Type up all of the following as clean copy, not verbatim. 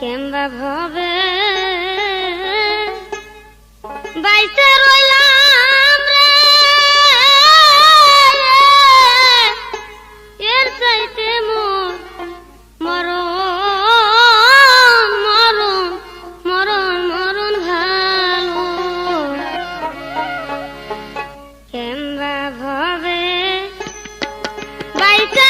কেমবা ভাবে বাইতে রইলাম রে, এর চাইতে মোর মরণ মরণ মরণ মরণ ভালো। কেমবা ভাবে বাইতে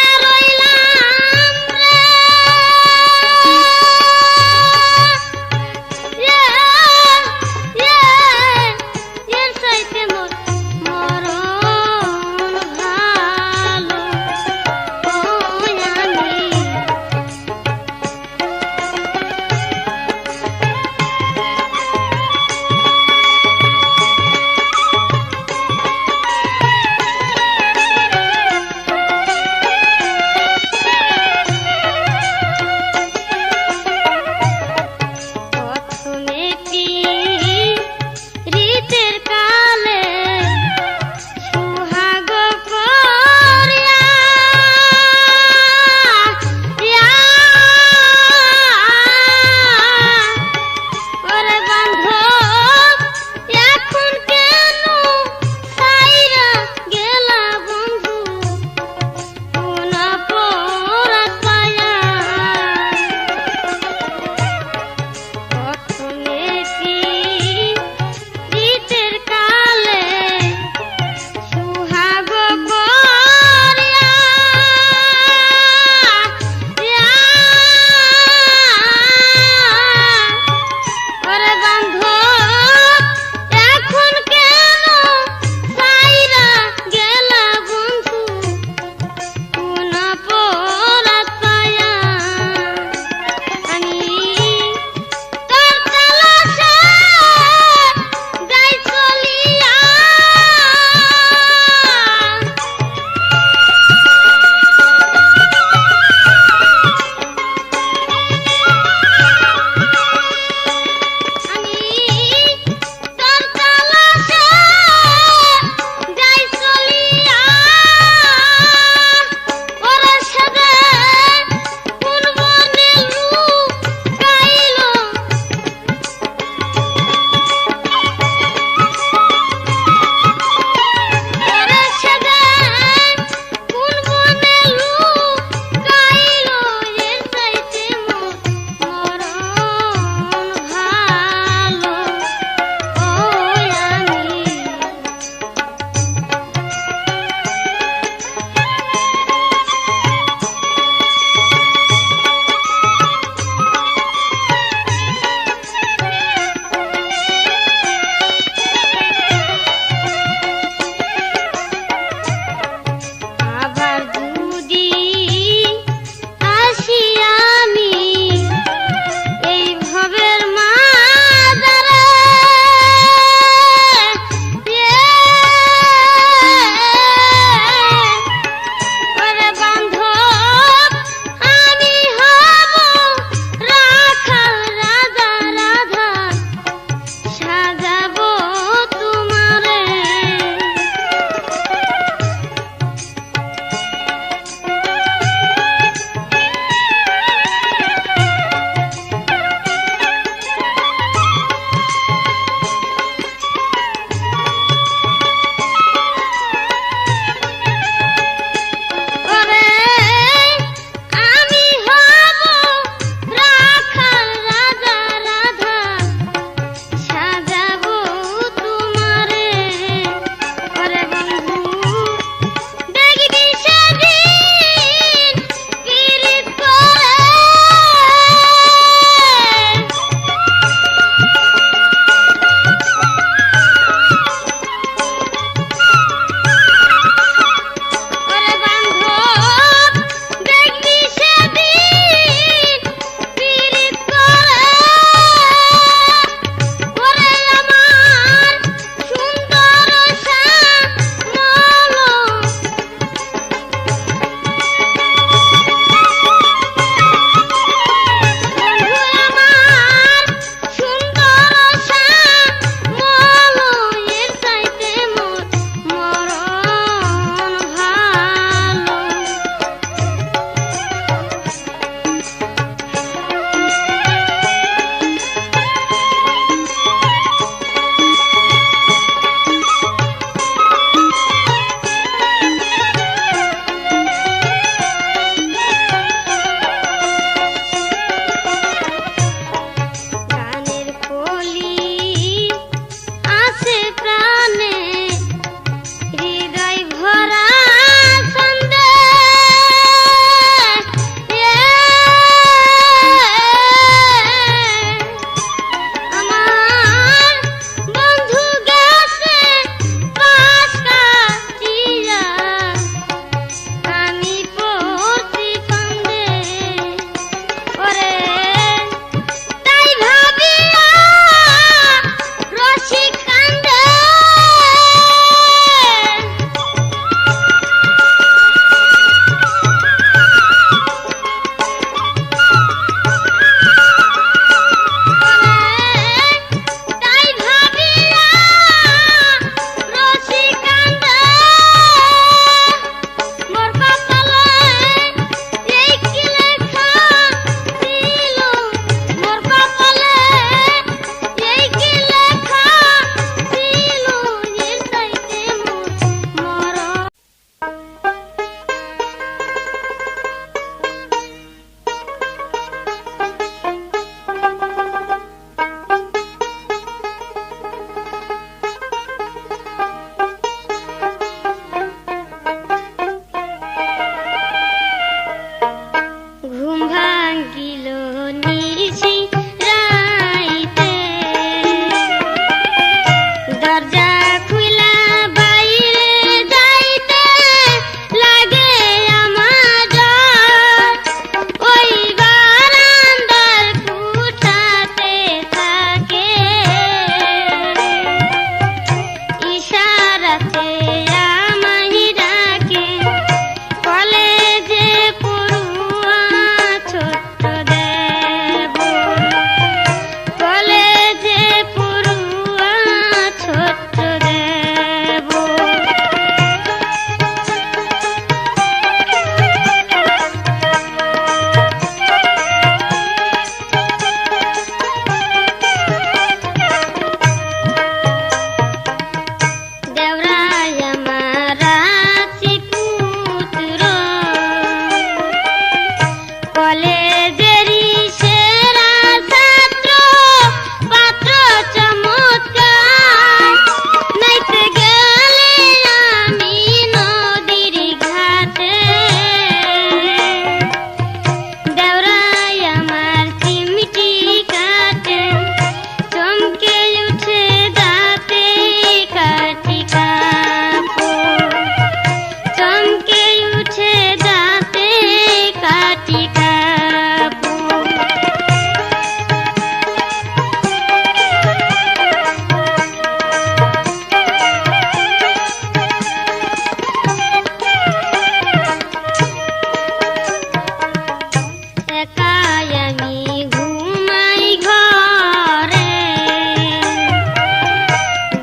আমি ঘুমাই ঘরে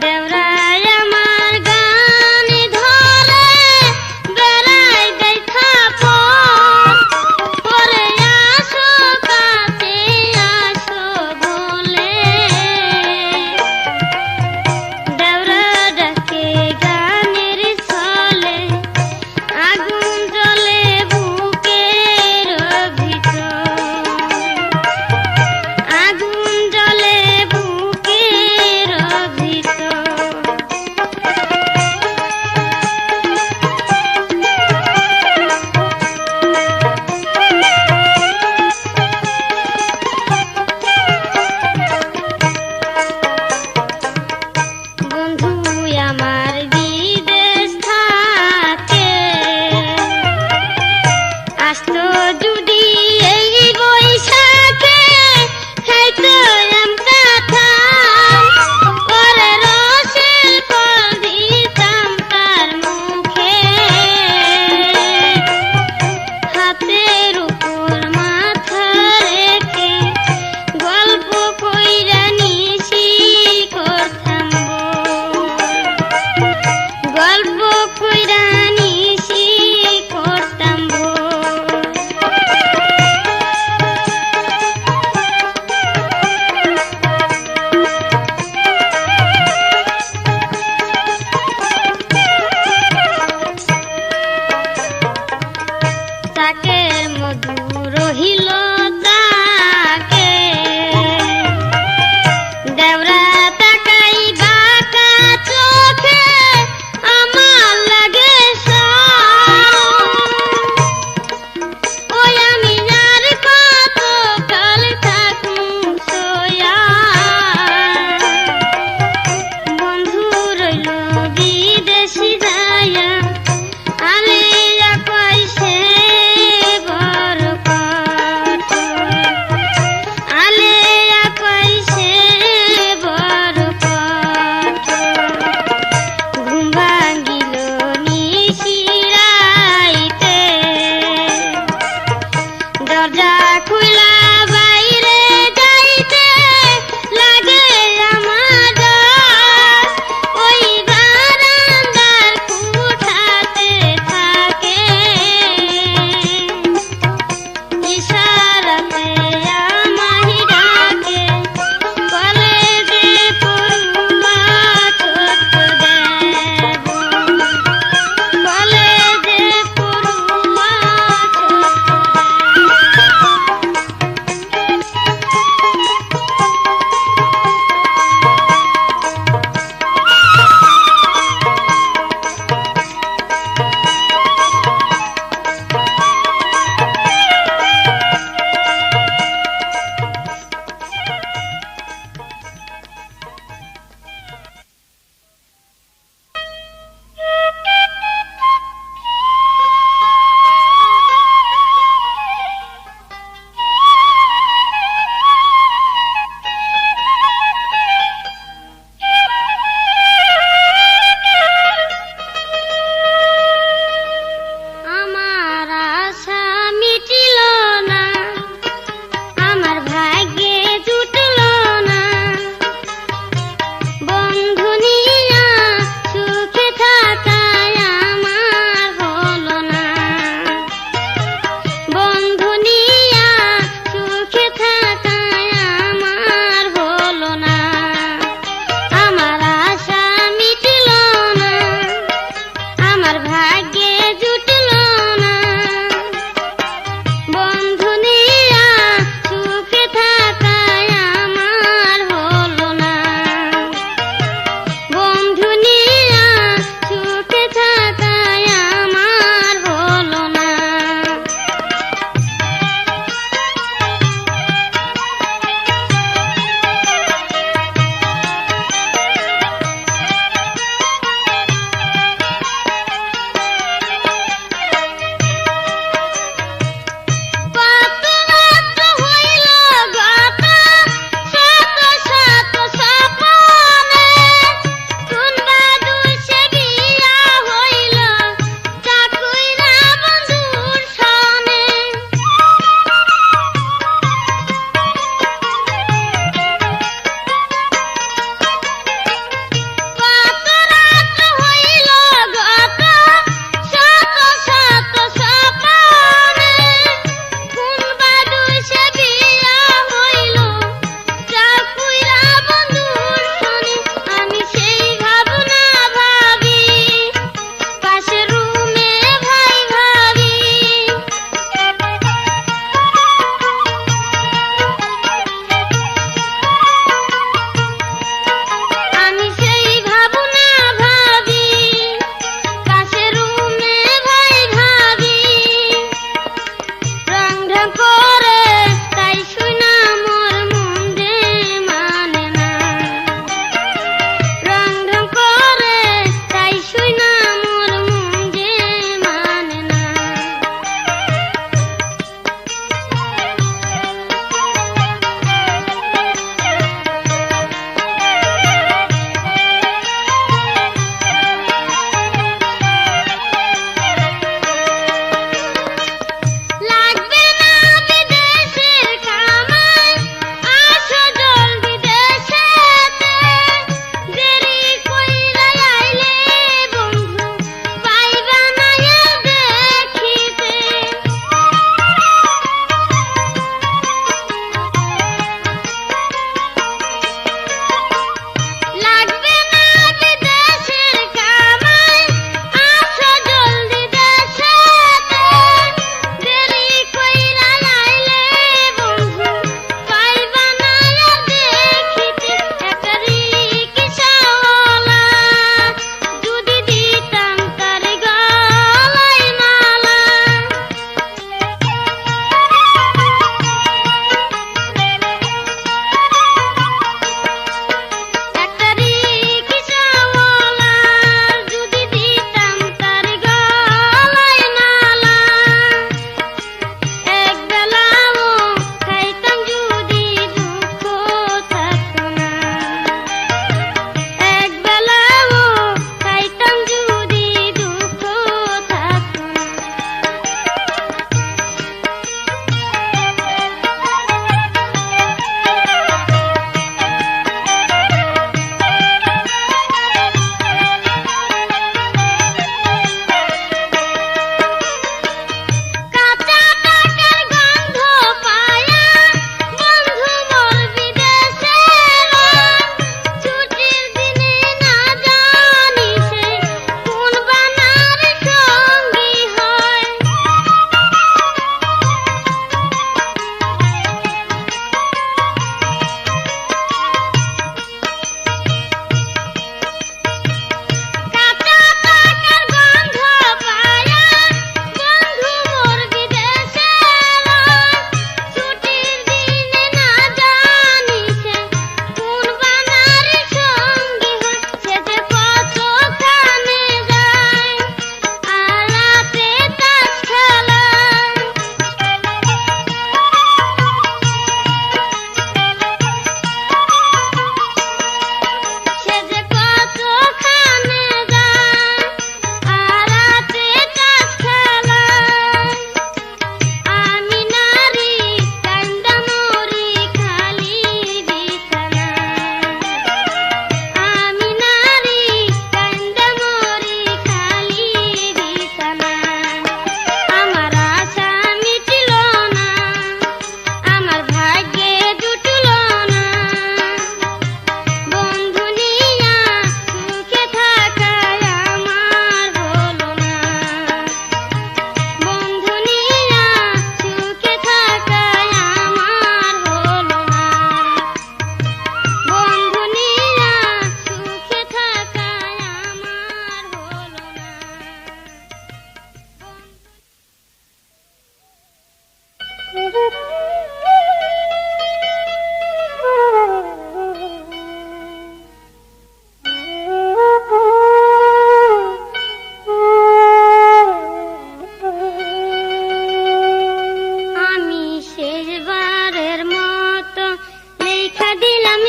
দেওরাই আমার গান ধরে বেড়াই দেখা পরে আসো কাছে আসো বলে দেওরা ডাকে গানের ছলে আগুন জ্বলে বুকের ভিতর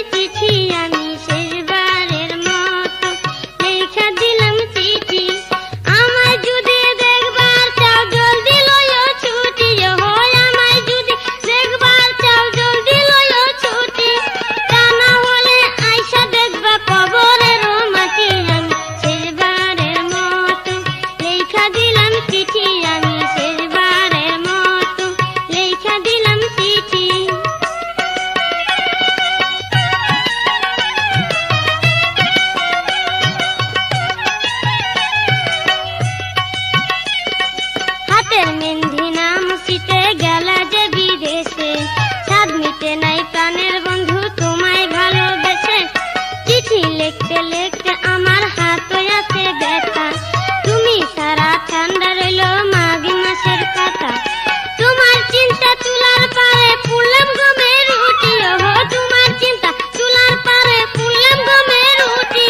চিঠি আমি শেষবারের মতো লেখা দিলাম চিঠি আমায় যদি দেখবার চাও জলদি লইও ছুটি হয় আমায় যদি দেখবার চাও জলদি লইও ছুটি তা না হলে আইসা দেখবা কবরের মাটি আমি শেষবারের মতো লেখা দিলাম চিঠি আমি শেষবারের মতো লেখা দিলাম চিঠি হাতের মেহেন্দি নাম সিটে গেলা যে বিদেশে স্বাদ মিটে নাই প্রাণের বন্ধু তোমায় ভালোবেসে চিঠি লিখতে লিখতে আমার হাত আছে ব্যথা তুমি সারা ঠান্ডা রইল মাঘ মাসের কথা তোমার চিন্তা তুলার পারে পুড়লাম গমের রুটি ওহো তোমার চিন্তা তুলার পারে পুড়লাম গমের রুটি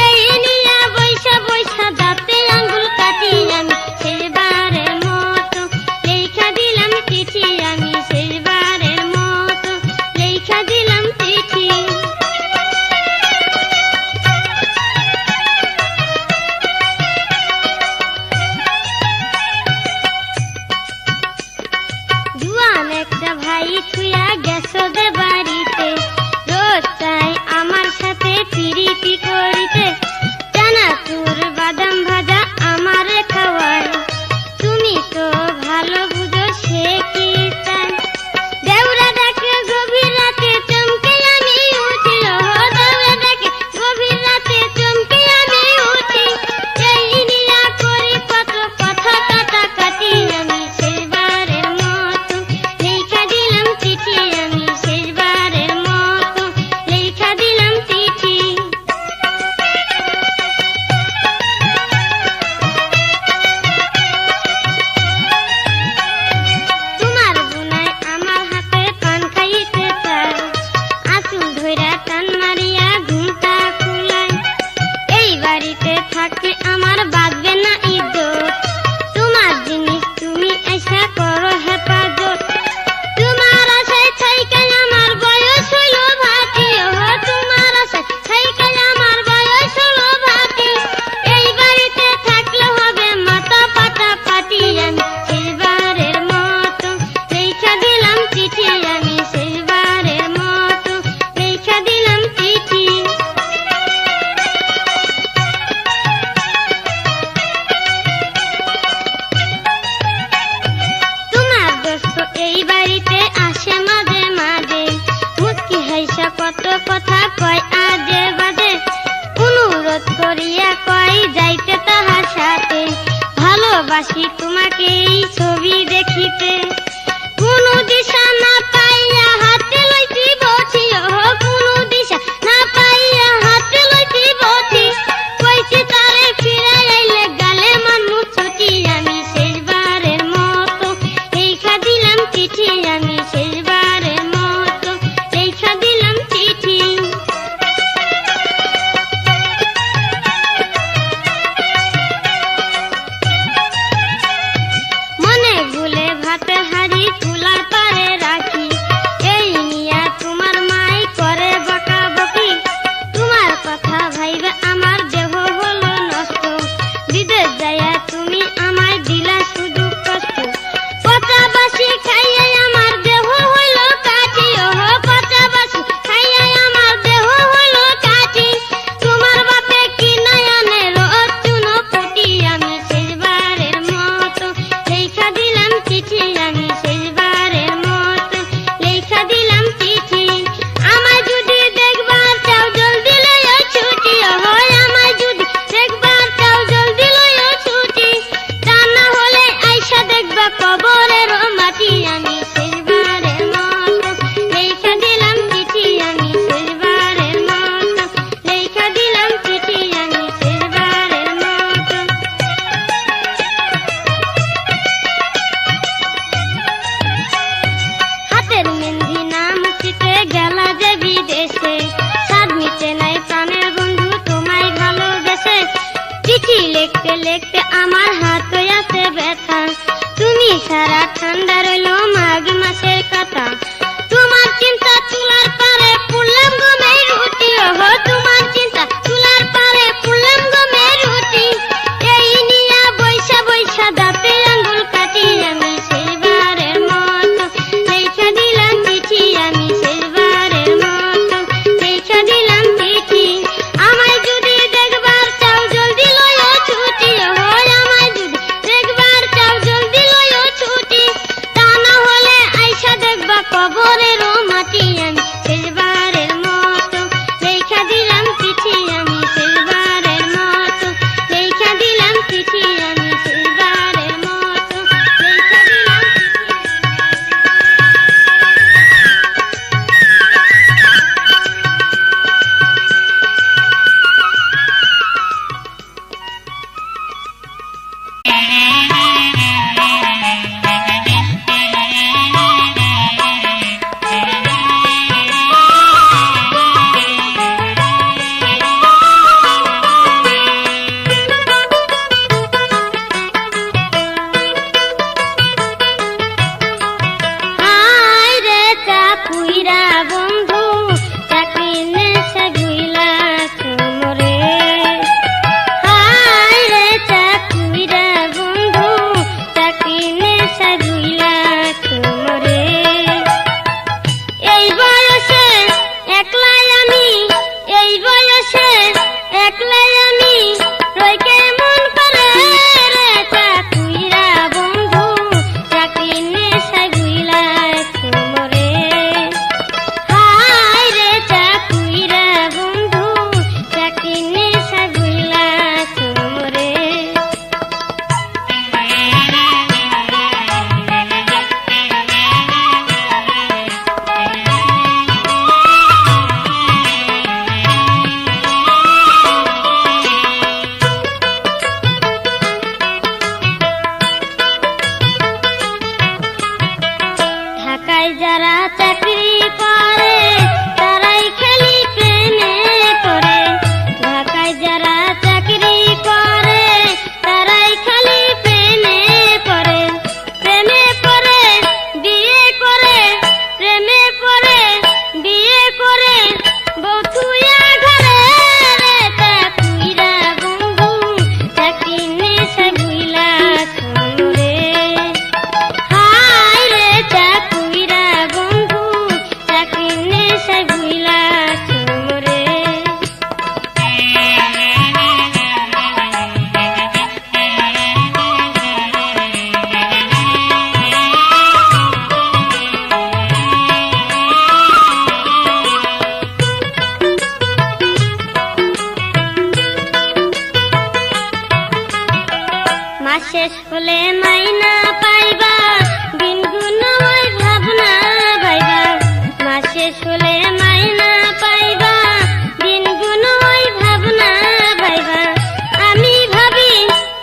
এই নিয়া বৈশা বৈশা দাঁতে আঙ্গুল কাটি আমি শেষবারের মতো লেখা দিলাম চিঠি আমি শেষবারের মতো লেখা দিলাম চিঠি জুয়ান একটা ভাই থুয়া গেছো যে বাড়িতে রোজ চাই আমার সাথে পিরিতি করিতে চানাচুর বাদাম ভাজা আমারে খাওয়ায় তুমি তো ভালো বুঝো সে কি চায় দেউরা ডাকে গভীর রাতে চমকে আমি উঠি ওহো দেউরা ডাকে গভীর রাতে চমকে আমি উঠি এই নিয়া করি কত কথা কাটাকাটি আমি শেষবারের মতো লেখা দিলাম চিঠি আমি শেষবারের মতো লেখা দিলাম চিঠি তোমার বুনায় আমার হাতে পান খাইতে চায় আসুন ধইরা টান মারিয়া ঘুমটা খুলায় এই বাড়িতে থাকলে আমার বাঁচবে না ইজ্জত তোমার জিনিস তুমি এসে করো হেফাজত তোমার আশায় থাইকাই আমার বয়স হইল ভাতি ওহো তোমার আশায় থাইকাই আমার বয়স হইল ভাতি এই বাড়িতে থাকলে হবে মাথা পাটা পাটি আমি শেষবারের মতো লেখা দিলাম চিঠি আমি শেষবারের মতো লেখা দিলাম চিঠি তোমার দোস্ত এই বাড়িতে আসে মাঝে মাঝে মুচকি হাইসা কত কথা কয় আজে বাজে অনুরোধ করিয়া কয় যাইতে তাহার সাথে ভালোবাসি তোমাকে এই ছবি দেখিতে কোনো দিশা না পাইয়া হাতে লইছি বছি ওহো কোনো দিশা না পাইয়া হাতে লইছি বছি কইছি তারে ফিরাই আইলে গালে মানুষ ছুটি আমি শেষবারের মতো লেখা দিলাম চিঠি আমি শেষবারের মতো লেখা দিলাম চিঠি মনে ভুলে ভাতে হাড়ি তুলার পারে রাখি এই নিয়া তোমার মাই করে বকা বকি তোমার কথা ভাইবে আমার দেহ হলো নষ্ট বিদেশ যাইয়া তুমি আমায় দিলা শুধু কষ্ট পচা বাসি খাইয়া আমার দেহ হইল কাঠি ওহো পচা বাসি খাইয়া আমার দেহ হইল কাঠি তোমার বাপে কি নয়নে রোজ চুনো ফুটি আমি শেষবারের মতো লেখা দিলাম চিঠি আমি শেষবারের মতো লেখা দিলাম চিঠি আমায় যদি দেখবার চাও জলদি লইও ছুটি ওহো আমায় যদি দেখবার চাও জলদি লইও ছুটি তা না হলে আইসা দেখবা কবরের মাটি আমি শেষবারের মতো লেখা দিলাম চিঠি আমি শেষবারের মতো লেখা দিলাম চিঠি আমি শেষবারের মতো হাতের মেহেন্দি নাম সিটে গেলা যে বিদেশে স্বাদ মিটে নাই প্রাণের বন্ধু তোমায় ভালোবেসে চিঠি লিখতে লিখতে আমার হাত আছে ব্যথা তুমি সারা ঠান্ডা রইল মাঘ মাসের কথা তোমার চিন্তা তুলার পারে পুড়লাম গমে বসে একলাই আমি রই কেমন করে রে চাকুইরা বন্ধু চাকরি নেশায় ভুইলা মোরে হায় রে চাকুইরা বন্ধু চাকরি নেশায় ভুইলা মোরে ঢাকায় যারা চাকরি করে তারাই খালি প্রেমে করে ঢাকায় যারা চাকরি করে তারাই খালি প্রেমে করে প্রেমে পড়ে বিয়ে করে প্রেমে পড়ে বিয়ে করে বউ থুইয়া ঘরে রে চাকুইরা বন্ধু চাকরি নেশায় ভুইলা মোরে হায় রে চাকুইরা বন্ধু চাকরি নেশায় ভুইলা মোরে মাস শেষ হলে মাইনা পাইবা দিন গুণময় ভাবনা পাইবা মাস শেষ হলে মাইনা পাইবা দিন গুণময় ভাবনা পাইবা আমি ভাবি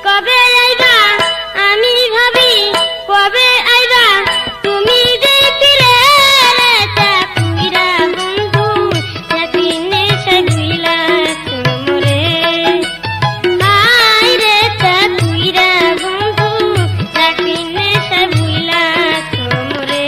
কবে আইবা আমি ভাবি কবে আইবা তুমি যে ফিরে রে চাকুইরা বন্ধু চাকরি নেশায় ভুইলা মোরে হায় রে চাকুইরা বন্ধু চাকরি নেশায় ভুইলা মোরে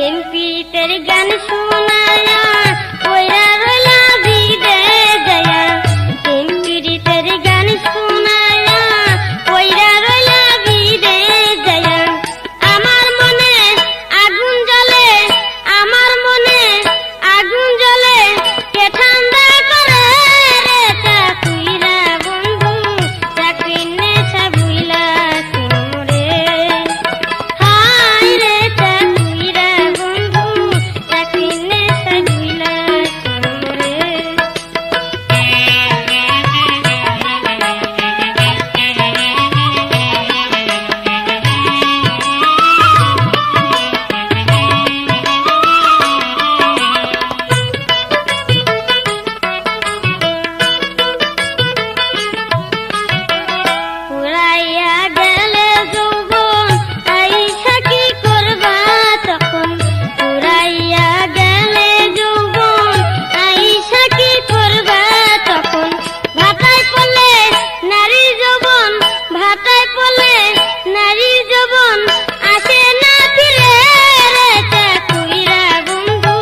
এমপিতের গান শোনায়া ওইরা রইলা বিদে যায়া এমপিতের গান শোনায়া ওইরা রইলা বিদে যায়া আমার মনে আগুন জ্বলে আমার মনে আগুন জ্বলে কে ঠান্ডা করে রে চাকুইরা বন্ধু চাকরি নেশায় ভুইলা মোরে হায় রে চাকুইরা বন্ধু চাকরি নেশায় ভুইলা মোরে পুরাইয়া গেলে যৌবন আইসা কি করবা তখন পুরাইয়া গেলে যৌবন আইসা কি করবা তখন ভাটায় পড়লে নারী যৌবন ভাটায় পড়লে নারী যৌবন আসে না ফিরে রে চাকুইরা বন্ধু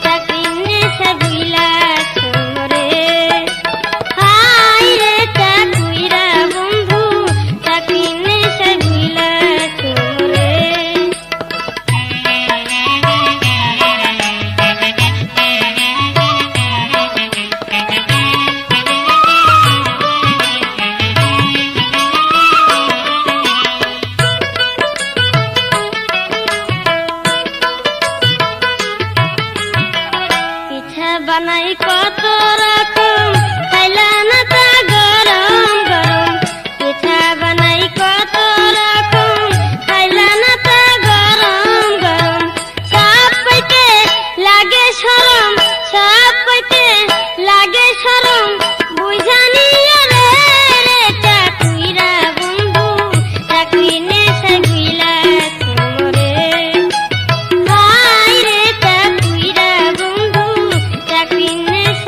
চাকরি নেশায় ভুইলা মোরে হায় রে চাকুইরা বন্ধু চাকরি নেশায় ভুইলা মোরে পিঠা বানাই কত রকম খাইলা না তা গরম গরম পিঠা বানাই কত রকম খাইলা না তা গরম গরম সব কইতে লাগে শরম সব কইতে লাগে শরম বুঝানি রে রে চাকুইরা বন্ধু চাকরি নেশায় ভুইলা মোরে হায় রে চাকুইরা বন্ধু চাকরি নেশায়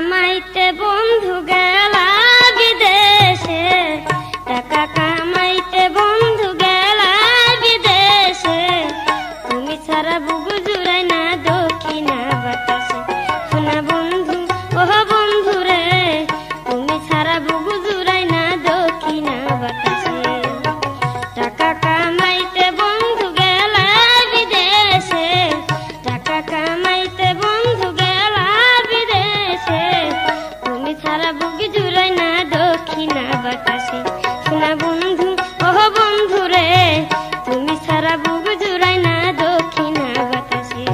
কামাইতে বন্ধু গেলা বিদেশে, টাকা কামাইতে বন্ধু গেলা বিদেশে, তুমি ছাড়া বুকু জুড়াই না দক্ষিণা বাতাসে। শোনা বন্ধু ওহ বন্ধু রে, তুমি ছাড়া বুকু জুড়াই না দক্ষিণা বাতাসে। টাকা কামাইতে বন্ধু গেলা বিদেশে, টাকা কামাইতে বন্ধু গেলা বিদেশে, তুমি ছাড়া বুকু জুড়াই না দক্ষিণা বাতাসে। শোনা বন্ধু ওহ বন্ধু রে, তুমি ছাড়া বুকু জুড়াই না দক্ষিণা বাতাসে।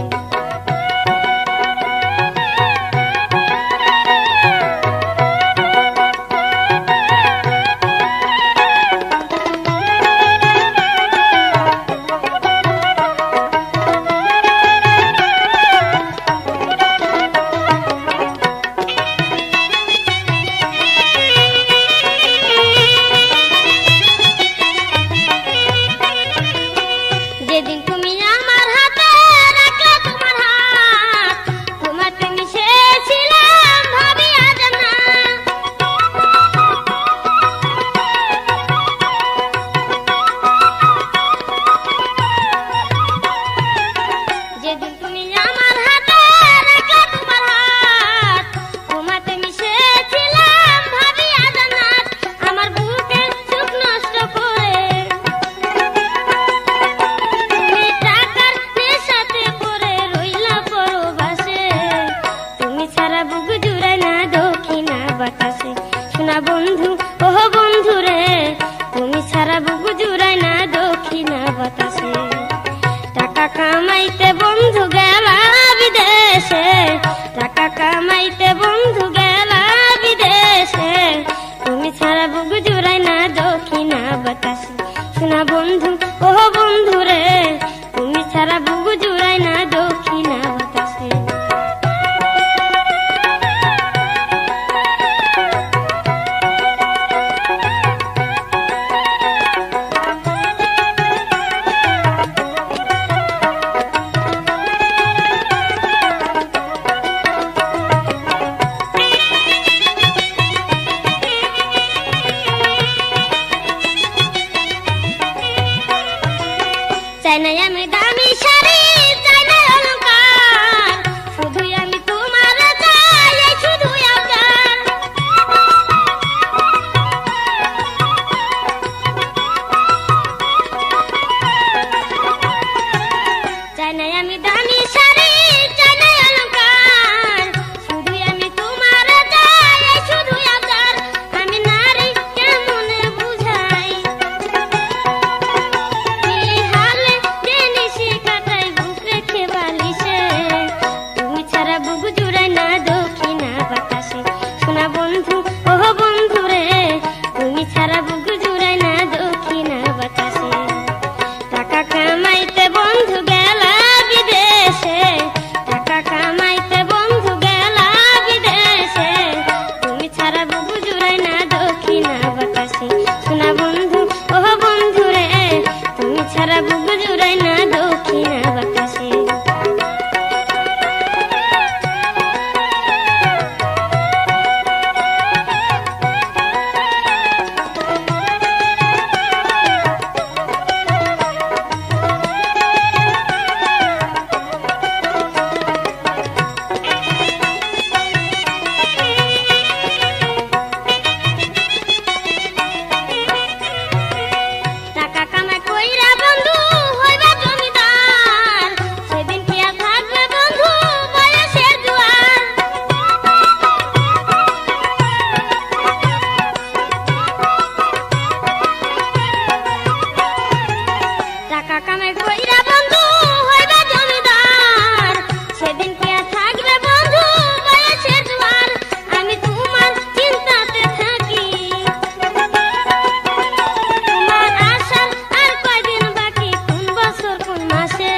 যেদিন তুমি আমার হাতে রাখলে তোমার হাত, তোমাতে মিশেছিলাম ভাবি আজ না। যেদিন তুমি আমার হাতে রাখলে তোমার হাত, তোমাতে মিশেছিলাম ভাবি আজ না। আমার বুকের সুখ নষ্ট করে তুমি টাকার নেশাতে পড়ে রইলা পরবাসে, তুমি ছাড়া বুকু জুড়াই না দক্ষিণা বাতাসে। শোনা বন্ধু ওহ বন্ধু রে, তুমি ছাড়া বুকু জুড়াই না দক্ষিণা বাতাসে। টাকা কামাইতে বন্ধু গেলা বিদেশে, টাকা কামাইতে বন্ধু গেলা বিদেশে, তুমি ছাড়া বুকু জুড়াই না দক্ষিণা বাতাসে। শোনা বন্ধু ওহ বন্ধু রে, তুমি ছাড়া বুকু জুড়াই না দক্ষিণা বাতাসে। চাই না আমি দামি শাড়ি, চাই না অলংকার, শুধুই আমি তোমার চাই, এই শুধুই আবদার। চাই না আমি দামি শাড়ি, চাই না অলংকার, শুধুই আমি তোমার চাই, এই শুধুই আবদার। আমি নারী কেমনে বুঝাই, কি হালে যে নিশি কাটাই বুক রেখে বালিশে, তুমি ছাড়া বুকু জুড়াই না দক্ষিণা বাতাসে। শোনা বন্ধু ওহ বন্ধু রে, তুমি ছাড়া বুকু জুড়াই না দক্ষিণা বাতাসে। টাকা কামাইতে বন্ধু গেলা বিদেশে, টাকা কামাইতে বন্ধু গেলা বিদেশে, তুমি ছাড়া বুকু জুড়াই না দক্ষিণা বাতাসে। শোনা বন্ধু ওহ বন্ধু রে, তুমি ছাড়া বুকু জুড়াই না দক্ষিণা বাতাসে। টাকা কামাই কইরা বন্ধু হইবা জমিদার, সেদিন কি আর থাকবে বন্ধু বয়সের জোয়ার। টাকা কামাই কইরা বন্ধু হইবা জমিদার, সেদিন কি আর থাকবে বন্ধু বয়সের জোয়ার। আমি তোমার চিন্তাতে থাকি, তোমার আশার আর কয়দিন বাকি, কোন বছর কোন মাসে,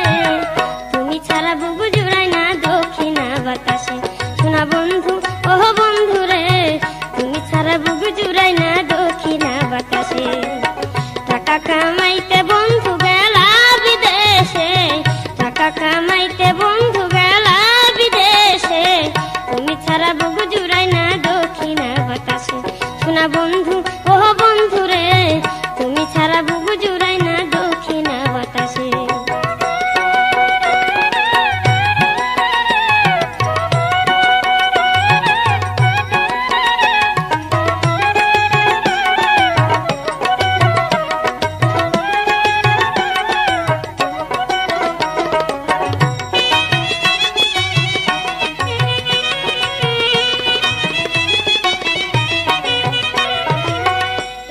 তুমি ছাড়া বুকু জুড়াই না দক্ষিণা বাতাসে। শোনা বন্ধু ওহ বন্ধু রে, তুমি ছাড়া বুকু জুড়াই না দক্ষিণা বাতাসে। টাকা কামাইতে বন্ধু গেলা বিদেশে, টাকা কামাইতে বন্ধু গেলা বিদেশে, তুমি ছাড়া বুকু জুড়াই না বন্ধু, ও বন্ধু রে, তুমি ছাড়া বুক জুড়াই না দক্ষিণা বাতাসে।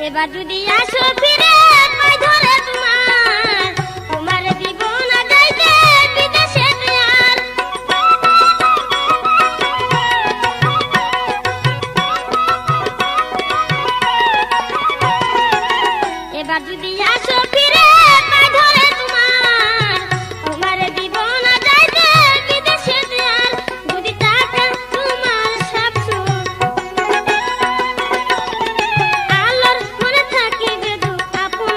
এবার যদি আসো ফিরে পাই ধরে তোমার, তোমার দিব না যাইতে বিদেশে আর। এবার যদি আসো ফিরে পাই ধরে তোমার, তোমার দিব না যাইতে বিদেশে আর। যদি টাকা তোমার সব সুখ, আলোর মনে থাকিবে দুঃখ আপন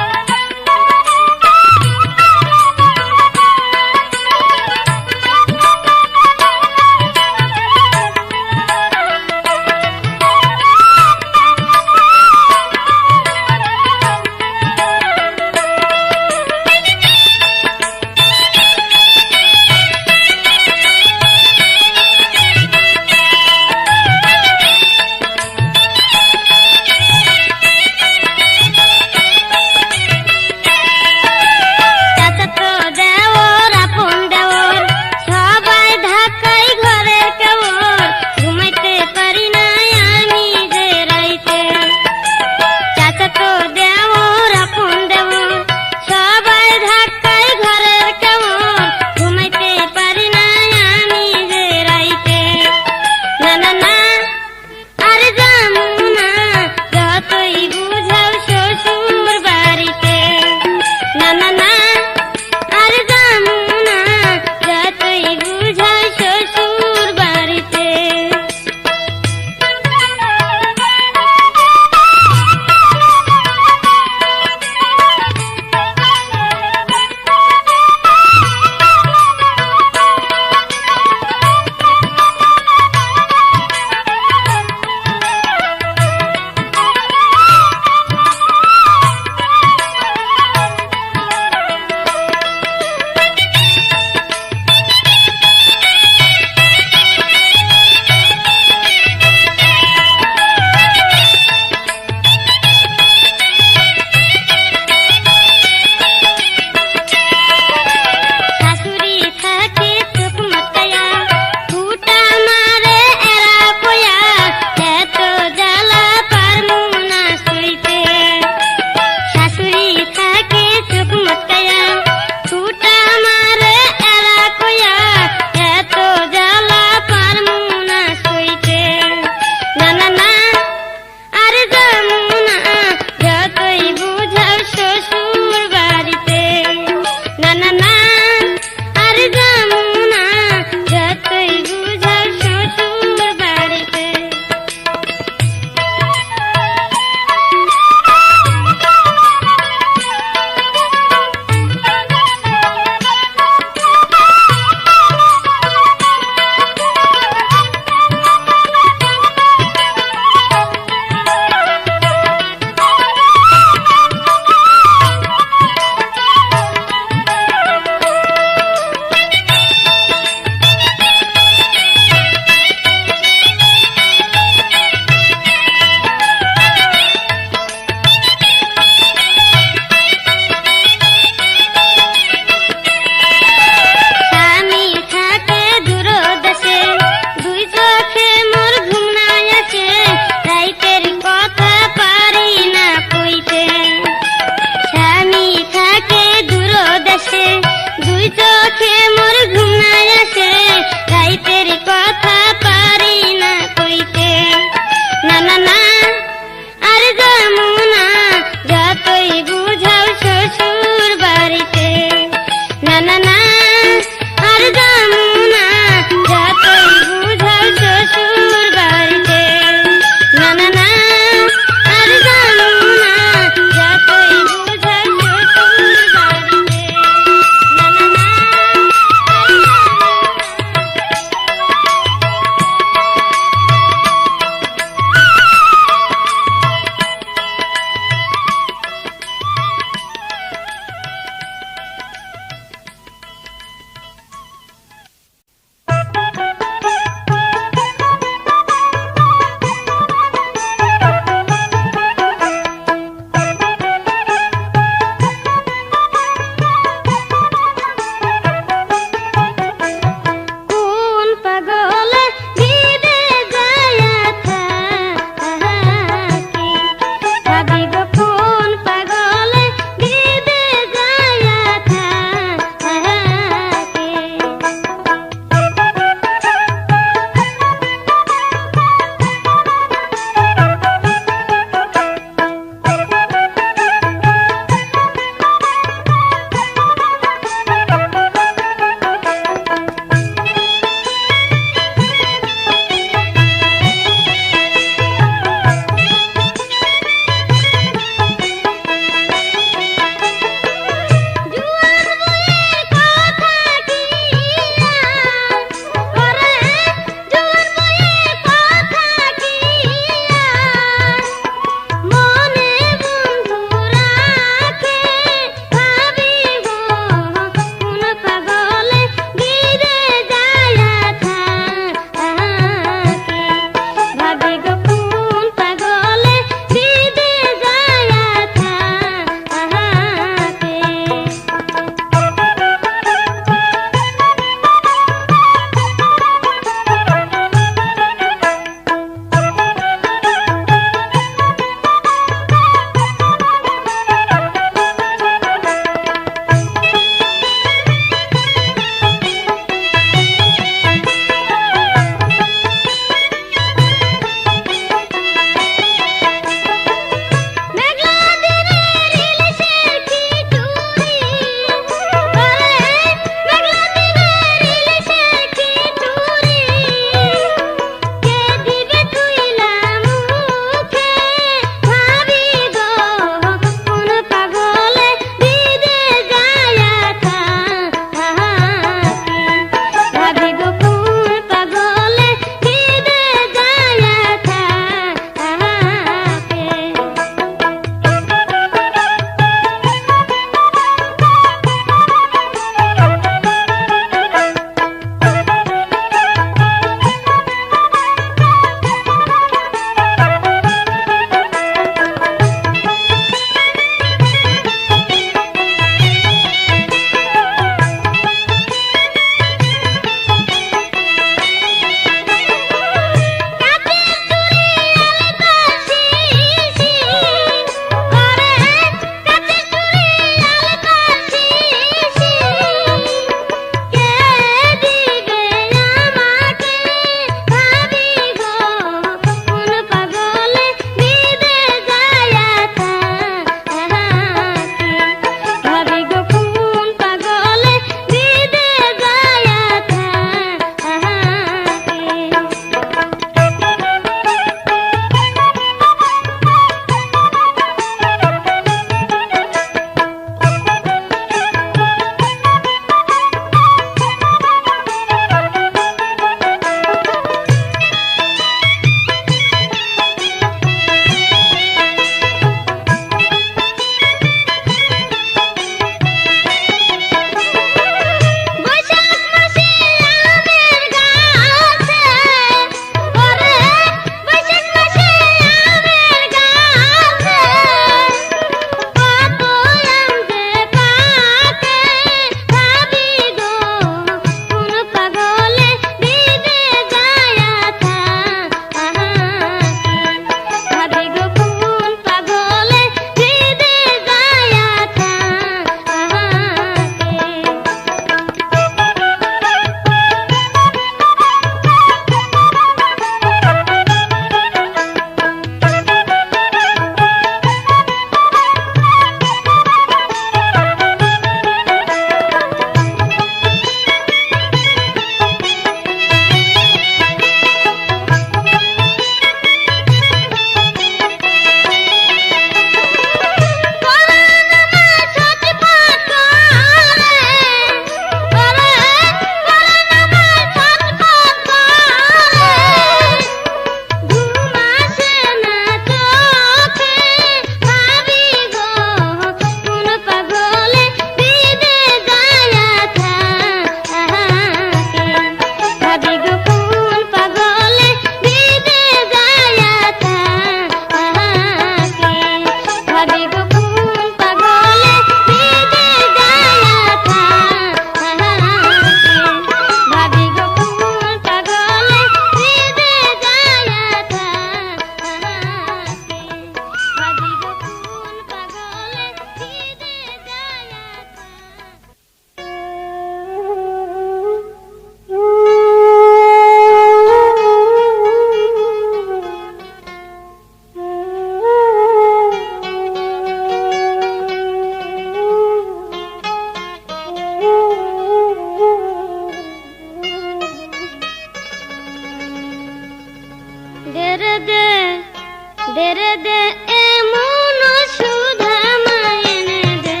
দেরে দে এমন সুধা মায়েনে দে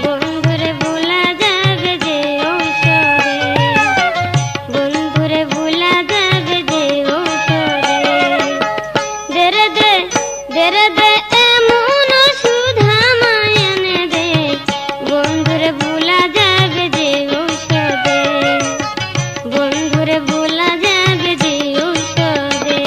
বন্ধুরে ভুলা যাবে যে ঔষধে বন্ধুরে ভুলা যাবে যে ঔষধে দেরে দে এমন সুধা মায়েনে দে বন্ধুরে ভুলা যাবে যে ঔষধে বন্ধুরে ভুলা যাবে যে ঔষধে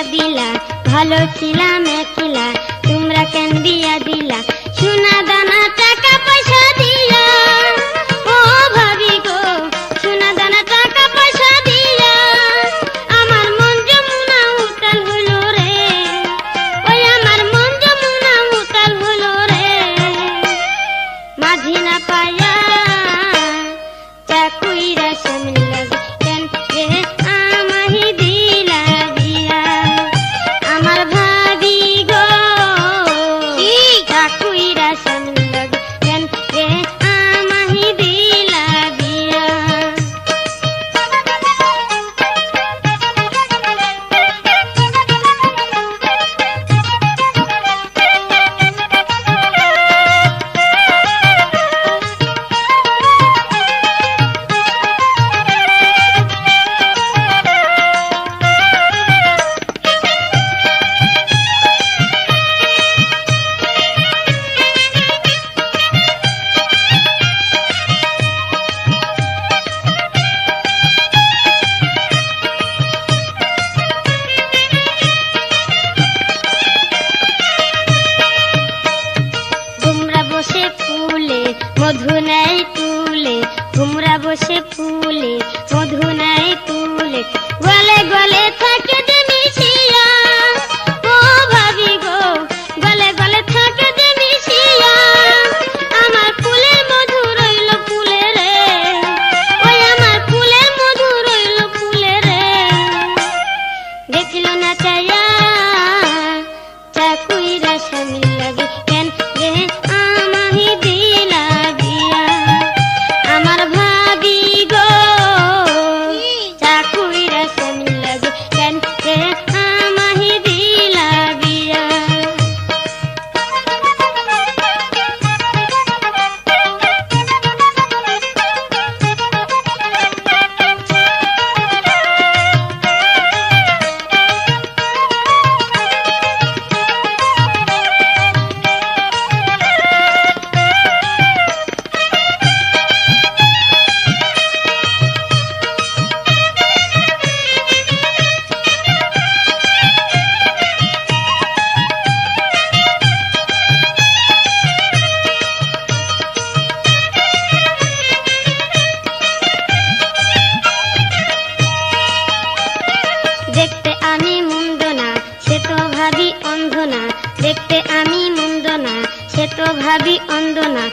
দিলা ভালো ছিলাম একলা তোমরা কেন বিয়া দিলা সোনা দানা টাকা পয়সা দিয়া ও ভাবি গো সোনা দানা টাকা পয়সা দিয়া আমার মন যমুনা উতাল হলো রে ওই আমার মন যমুনা উতাল হলো রে মাঝি না পায়া চাকুইরা সামনে লাগে কেন রে আমাহি দিলা বিয়া আমার ভাবি গো চাকুইরা সামনে লাগে কেন রে আমাহি দিলা বিয়া তোমরা বসে ফুলে মধু নাই তুলে তোমরা বসে ফুলে মধু নাই তুলে গলে গলে থাকে যে মিশিয়া ও ভাবি গো গলে গলে থাকে যে মিশিয়া আমার ফুলের মধু রইল ফুলে রে ওই আমার ফুলের মধু রইল ফুলে রে দেখল না চাইয়া চাকুইরা স্বামী লাগে কেন রে আমাহি দিলা বিয়া আমার ভাবি গো চাকুইরা স্বামী লাগে কেন রে আমাহি দিলা বিয়া দেখতে আমি মন্দ না সে তো ভাবি অন্ধ না দেখতে আমি মন্দ না সে তো ভাবি অন্ধ না